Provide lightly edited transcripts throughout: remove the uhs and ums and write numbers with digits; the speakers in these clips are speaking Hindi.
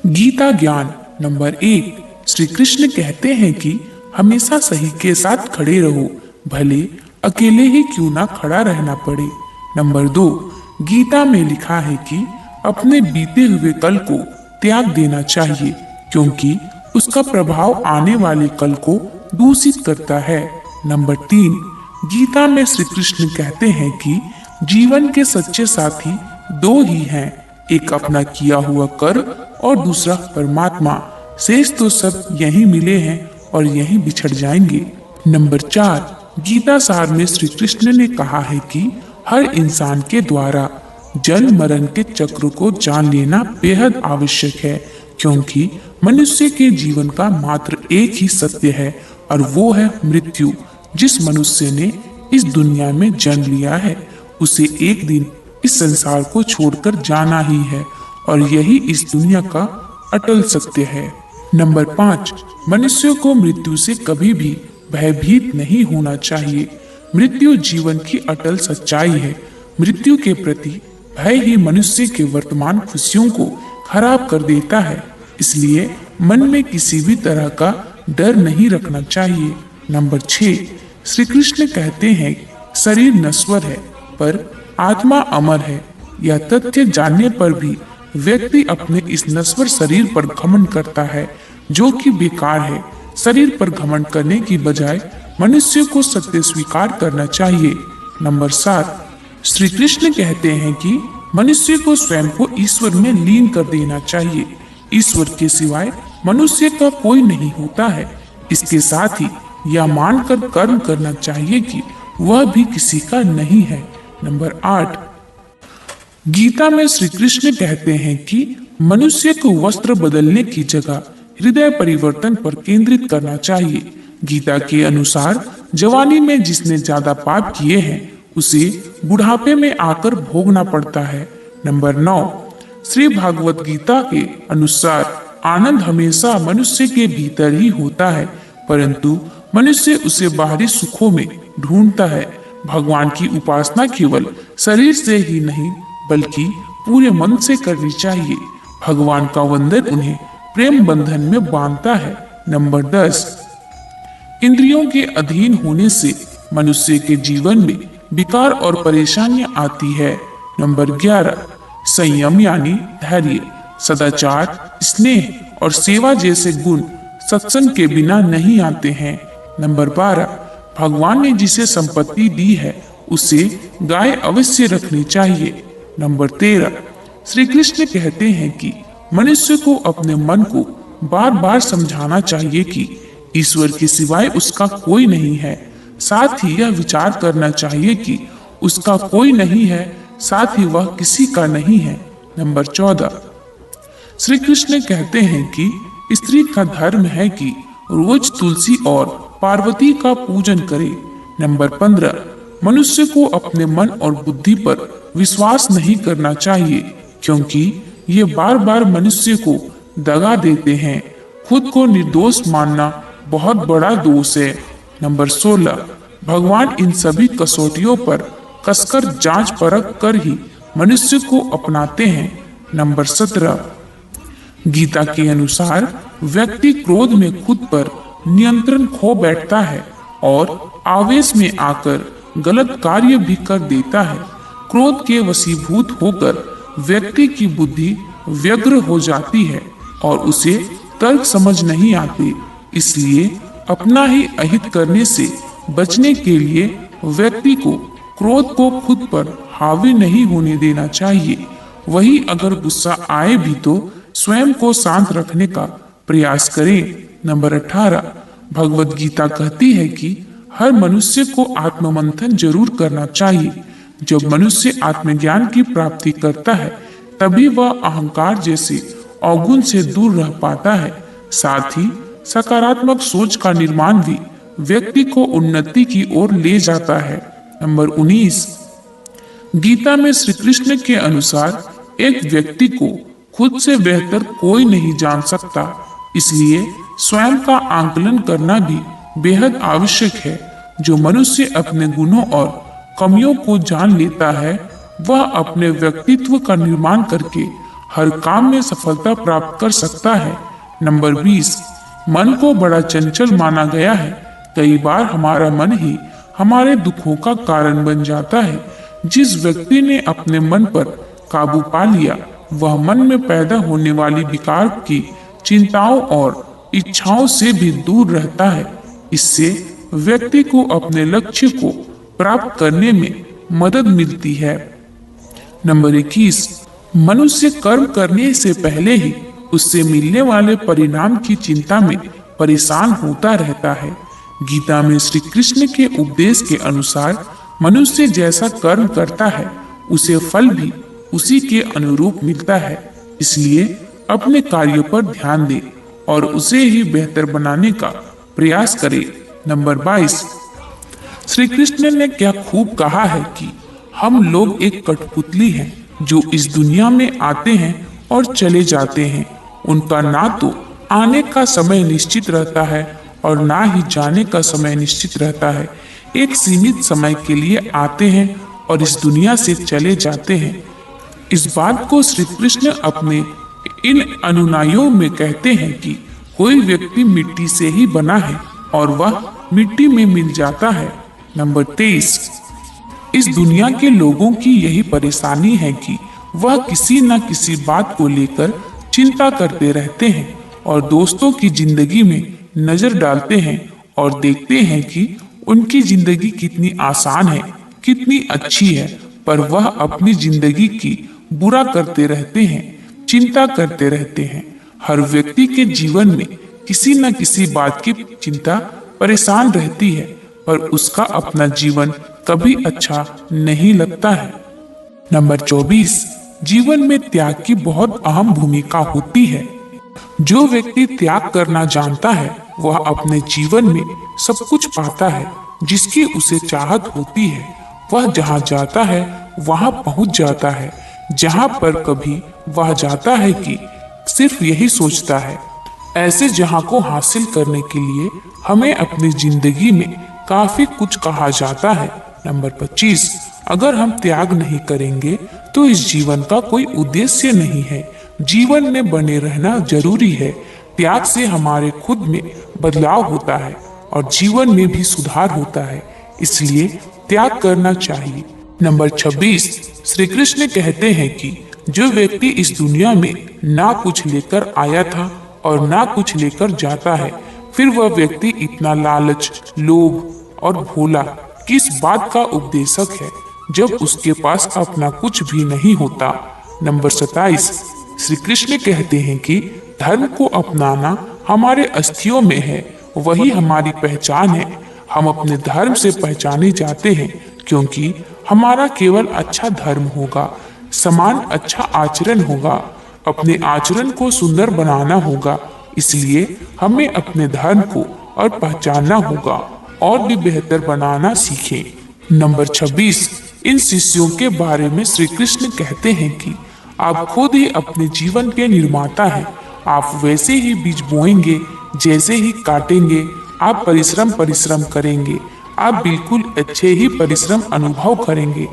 गीता ज्ञान नंबर 1। श्री कृष्ण कहते हैं कि हमेशा सही के साथ खड़े रहो, भले अकेले ही क्यों ना खड़ा रहना पड़े। नंबर 2। गीता में लिखा है कि अपने बीते हुए कल को त्याग देना चाहिए, क्योंकि उसका प्रभाव आने वाले कल को दूषित करता है। नंबर 3। गीता में श्री कृष्ण कहते हैं कि जीवन के सच्चे साथी दो ही हैं, एक अपना किया हुआ कर्म और दूसरा परमात्मा। शेष तो सब यहीं मिले हैं और यहीं बिछड़ जाएंगे। नंबर 4। गीता सार में श्री कृष्ण ने कहा है कि हर इंसान के द्वारा जन्म मरण के चक्र को जान लेना बेहद आवश्यक है, क्योंकि मनुष्य के जीवन का मात्र एक ही सत्य है और वो है मृत्यु। जिस मनुष्य ने इस दुनिया में जन्म लिया है उसे एक दिन इस संसार को छोड़कर जाना ही है, और यही इस दुनिया का अटल सत्य है। नंबर 5। मनुष्य को मृत्यु से कभी भी भयभीत नहीं होना चाहिए। मृत्यु जीवन की अटल सच्चाई है। मृत्यु के प्रति भय ही मनुष्य के वर्तमान खुशियों को खराब कर देता है, इसलिए मन में किसी भी तरह का डर नहीं रखना चाहिए। नंबर 6। श्री कृष्ण कहते हैं शरीर नश्वर है पर आत्मा अमर है। यह तथ्य जानने पर भी व्यक्ति अपने इस नश्वर शरीर पर घमंड करता है, जो कि बेकार है। शरीर पर घमंड करने की बजाय मनुष्य को सत्य स्वीकार करना चाहिए। नंबर 7। श्री कृष्ण कहते हैं कि मनुष्य को स्वयं को ईश्वर में लीन कर देना चाहिए। ईश्वर के सिवाय मनुष्य का कोई नहीं होता है। इसके साथ ही यह मानकर कर्म करना चाहिए कि वह भी किसी का नहीं है। नंबर 8। गीता में श्री कृष्ण कहते हैं कि मनुष्य को वस्त्र बदलने की जगह हृदय परिवर्तन पर केंद्रित करना चाहिए। गीता के अनुसार जवानी में जिसने ज्यादा पाप किए हैं उसे बुढ़ापे में आकर भोगना पड़ता है। नंबर 9। श्री भागवत गीता के अनुसार आनंद हमेशा मनुष्य के भीतर ही होता है, परंतु मनुष्य उसे बाहरी सुखों में ढूंढता है। भगवान की उपासना केवल शरीर से ही नहीं बल्कि पूरे मन से करनी चाहिए। भगवान का वंदन उन्हें प्रेम बंधन में बांधता है। नंबर 10। इंद्रियों के अधीन होने से मनुष्य के जीवन में विकार और परेशानियां आती है। नंबर 11। संयम यानी धैर्य, सदाचार, स्नेह और सेवा जैसे गुण सत्संग के बिना नहीं आते हैं। नंबर 12। भगवान ने जिसे संपत्ति दी है उसे गाय अवश्य रखनी चाहिए। नंबर 13। श्री कृष्ण कहते हैं कि मनुष्य को अपने मन को बार बार समझाना चाहिए कि ईश्वर के सिवाय उसका कोई नहीं है। साथ ही यह विचार करना चाहिए कि उसका कोई नहीं है, साथ ही वह किसी का नहीं है। नंबर 14। श्री कृष्ण कहते हैं कि स्त्री का धर्म है कि रोज तुलसी और पार्वती का पूजन करे। नंबर 15। मनुष्य को अपने मन और बुद्धि पर विश्वास नहीं करना चाहिए, क्योंकि ये बार बार मनुष्य को दगा देते हैं। खुद को निर्दोष मानना बहुत बड़ा दोष है। नंबर 16। भगवान इन सभी कसौटियों पर कसकर जांच परख कर ही मनुष्य को अपनाते हैं। नंबर 17। गीता के अनुसार व्यक्ति क्रोध में खुद पर नियंत्रण खो बैठता है और आवेश में आकर गलत कार्य भी कर देता है। क्रोध के वशीभूत होकर व्यक्ति की बुद्धि व्यग्र हो जाती है और उसे तर्क समझ नहीं आते। इसलिए अपना ही अहित करने से बचने के लिए व्यक्ति को क्रोध को खुद पर हावी नहीं होने देना चाहिए। वही अगर गुस्सा आए भी तो स्वयं को शांत रखने का प्रयास करें। नंबर 18। भगवत गीता कहती है कि हर मनुष्य को आत्ममंथन जरूर करना चाहिए। जब मनुष्य आत्मज्ञान की प्राप्ति करता है तभी वह अहंकार जैसे अवगुण से दूर रह पाता है। साथ ही सकारात्मक सोच का निर्माण भी व्यक्ति को उन्नति की ओर ले जाता है। नंबर 19। गीता में श्री कृष्ण के अनुसार एक व्यक्ति को खुद से बेहतर कोई नहीं जान सकता, इसलिए स्वयं का आंकलन करना भी बेहद आवश्यक है। जो मनुष्य अपने गुणों और कमियों को जान लेता है वह अपने व्यक्तित्व का निर्माण करके हर काम में सफलता प्राप्त कर सकता है। नंबर 20, मन को बड़ा चंचल माना गया है। कई बार हमारा मन ही हमारे दुखों का कारण बन जाता है। जिस व्यक्ति ने अपने मन पर काबू पा लिया, वह मन में पैदा होने वाली विकार की चिंताओं और इच्छाओं से भी दूर रहता है। इससे व्यक्ति को अपने लक्ष्य को प्राप्त करने में मदद मिलती है। नंबर 21, मनुष्य कर्म करने से पहले ही उससे मिलने वाले परिणाम की चिंता में परेशान होता रहता है। गीता में श्री कृष्ण के उपदेश के अनुसार मनुष्य जैसा कर्म करता है, उसे फल भी उसी के अनुरूप मिलता है। इसलिए अपने कार्यों पर ध्यान दे और उसे ही बेहतर बनाने का प्रयास करे। नंबर 22, श्री कृष्ण ने क्या खूब कहा है कि हम लोग एक कठपुतली हैं जो इस दुनिया में आते हैं और चले जाते हैं। उनका ना तो आने का समय निश्चित रहता है और ना ही जाने का समय निश्चित रहता है। एक सीमित समय के लिए आते हैं और इस दुनिया से चले जाते हैं। इस बात को श्री कृष्ण अपने इन अनुयायियों में कहते हैं कि कोई व्यक्ति मिट्टी से ही बना है और वह मिट्टी में मिल जाता है। नंबर 23, इस दुनिया के लोगों की यही परेशानी है कि वह किसी न किसी बात को लेकर चिंता करते रहते हैं और दोस्तों की जिंदगी में नजर डालते हैं और देखते हैं कि उनकी जिंदगी कितनी आसान है, कितनी अच्छी है, पर वह अपनी जिंदगी की बुरा करते रहते हैं, चिंता करते रहते हैं। हर व्यक्ति के जीवन में किसी न किसी बात की चिंता परेशान रहती है, पर उसका अपना जीवन कभी अच्छा नहीं लगता है। नंबर 24, जीवन में त्याग की बहुत अहम भूमिका होती है। जो व्यक्ति त्याग करना जानता है, वह अपने जीवन में सब कुछ पाता है जिसकी उसे चाहत होती है। वह जहाँ जाता है वहाँ पहुँच जाता है। जहाँ पर कभी वह जाता है कि सिर्फ यही सोचता है। ऐसे जहाँ को हासिल करने के लिए हमें अपनी जिंदगी में काफी कुछ कहा जाता है। नंबर 25, अगर हम त्याग नहीं करेंगे तो इस जीवन का कोई उद्देश्य नहीं है। जीवन में बने रहना जरूरी है। त्याग से हमारे खुद में बदलाव होता है और जीवन में भी सुधार होता है, इसलिए त्याग करना चाहिए। नंबर 26, श्री कृष्ण कहते हैं कि जो व्यक्ति इस दुनिया में ना कुछ लेकर आया था और ना कुछ लेकर जाता है, फिर वह व्यक्ति इतना लालच, लोभ और भोला किस बात का उपदेशक है जब उसके पास अपना कुछ भी नहीं होता। नंबर 27, श्री कृष्ण कहते हैं कि धर्म को अपनाना हमारे अस्थियों में है, वही हमारी पहचान है। हम अपने धर्म से पहचाने जाते हैं क्योंकि हमारा केवल अच्छा धर्म होगा, समान अच्छा आचरण होगा, अपने आचरण को सुंदर बनाना होगा। इसलिए हमें अपने धर्म को और पहचानना होगा और भी बेहतर बनाना सीखें। नंबर 26, इन शिष्यों के बारे में श्री कृष्ण कहते हैं कि आप खुद ही अपने जीवन के निर्माता हैं। आप वैसे ही बीज बोएंगे जैसे ही काटेंगे। आप परिश्रम करेंगे, आप बिल्कुल अच्छे ही परिश्रम अनुभव करेंगे।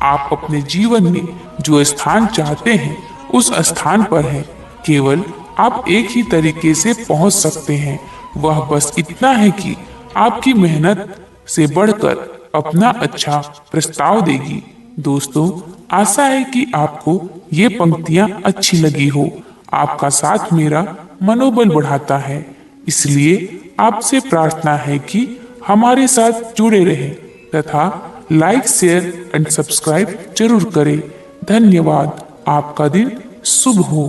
आप अपने जीवन में जो स्थान चाहते हैं उस स्थान पर है। केवल आप एक ही तरीके से पहुंच सकते हैं, वह बस इतना है कि आपकी मेहनत से बढ़कर अपना अच्छा प्रस्ताव देगी। दोस्तों, आशा है कि आपको ये पंक्तियां अच्छी लगी हो। आपका साथ मेरा मनोबल बढ़ाता है, इसलिए आपसे प्रार्थना है कि हमारे साथ जुड़े रहें तथा लाइक, शेयर एंड सब्सक्राइब जरूर करें। धन्यवाद। आपका दिन शुभ हो।